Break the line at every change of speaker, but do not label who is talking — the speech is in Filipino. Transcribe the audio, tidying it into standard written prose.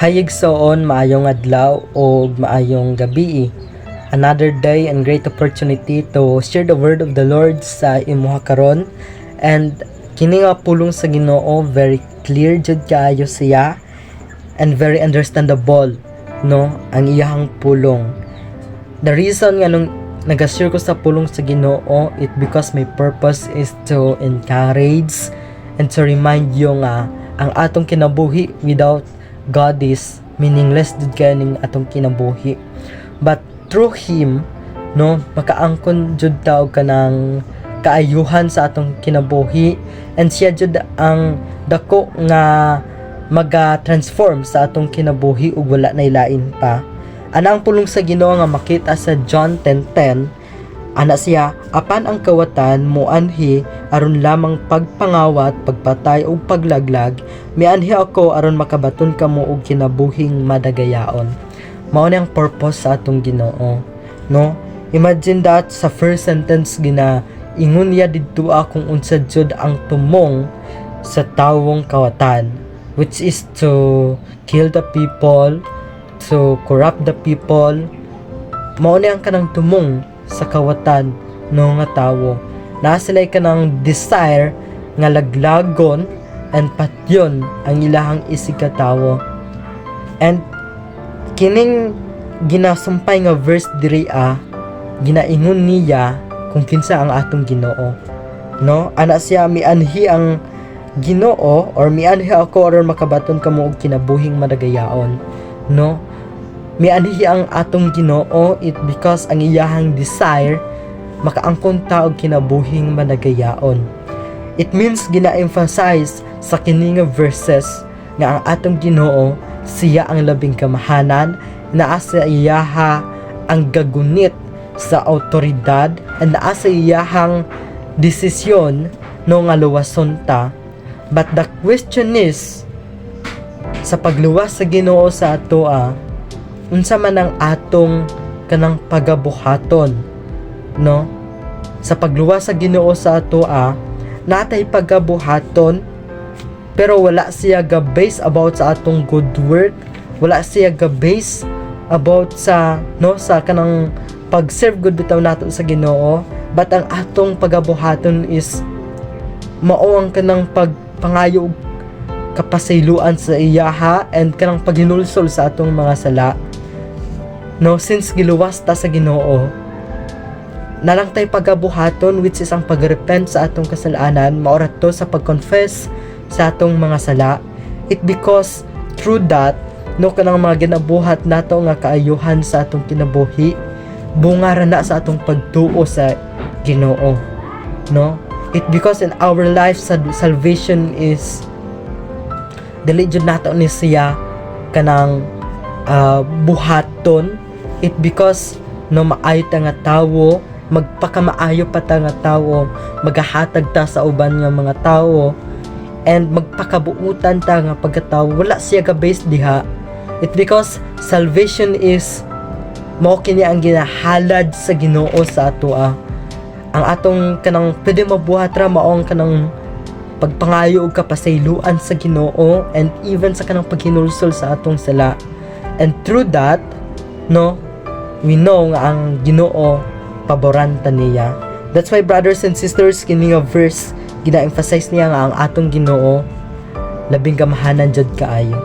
Hayig soon maayong adlaw o maayong gabi. Another day and great opportunity to share the word of the Lord sa imuha karon. And kini nga pulong sa Ginoo very clear jud kaayo siya and very understandable, no, ang iyahang pulong. The reason nga nung nag-share ko sa pulong sa Ginoo, it because my purpose is to encourage and to remind you nga ang atong kinabuhi without God is meaningless dud kaya ning atong kinabuhi. But through Him, no, makaangkon jud ta og kanang kaayuhan sa atong kinabuhi, and siya jud ang dako nga maga-transform sa atong kinabuhi ug wala nay lain pa. Ana ang pulong sa Ginoo nga makita sa John 10:10. Ana siya, apan ang kawatan moanhi aron lamang pagpangawat, pagpatay ug paglaglag, mianhi ako aron makabaton kamo og kinabuhing madagayaon. Mao ni ang purpose sa atong Ginoo, no? Imagine that sa first sentence gina ingon niya didto kung unsa jud ang tumong sa tawong kawatan, which is to kill the people, to corrupt the people. Mao ni ang kanang tumong sa kawatan no nga tawo. Naa sila kanang desire nga laglagon and patyon ang ilahang isig ka tawo. And kining ginasumpay nga verse diri ginaingon niya kung kinsa ang atong Ginoo, no? Ana siya, mianhi ang Ginoo or mianhi ako aron makabaton kamo og kinabuhing madagayaon, no? Mianhi ang atong Ginoo, it because ang iyahang desire makaangkon ta og kinabuhing madagayaon. It means gina-emphasize sa kini nga verses nga ang atong Ginoo siya ang labing kamahanan, naa sa iyaha ang gagunit sa awtoridad, and naa sa iyahang desisyon no nga luwason ta. But the question is, sa pagluwas sa Ginoo sa ato unsa man ang atong kanang pagabuhaton, no? Sa pagluwas sa Ginoo sa ato natay pagabuhaton, pero wala siya ga-base about sa atong good work, wala siya ga-base about sa no sa kanang pag-serve good bitaw nato sa Ginoo, but ang atong pagabuhaton is mao ang kanang pagpangayo kapasayloan sa iyaha and kanang paghinulsol sa atong mga sala. No, since giluwas ta sa Ginoo, nalang tay pagabuhaton, which is ang pagrepent sa atong kasalanan, maura to sa pagconfess sa atong mga sala. It because through that, no, kanang mga ginabuhat nato nga kaayuhan sa atong kinabuhi, bunga ra na sa atong pagtuo sa Ginoo, no? It because in our life salvation is dili jud nato ni siya kanang buhaton. It because no maayo ta nga tawo, magpakamaayo pa ta nga tawo, magahatag ta sa uban nga mga tawo, and magpakabuutan ta nga pagkatawo, wala siya ka base diha. It because salvation is mao kini ang ginahalad sa Ginoo sa ato ang atong kanang pwede mabuhat ra mao ang kanang pagpangayo og kapasayloan sa Ginoo, and even sa kanang paghinulsol sa atong sala. And through that, no, we know nga ang Ginoo paboran ta niya. That's why, brothers and sisters, kini nga verse gina-emphasize niya nga ang atong Ginoo labing kamahanan jud kaayo.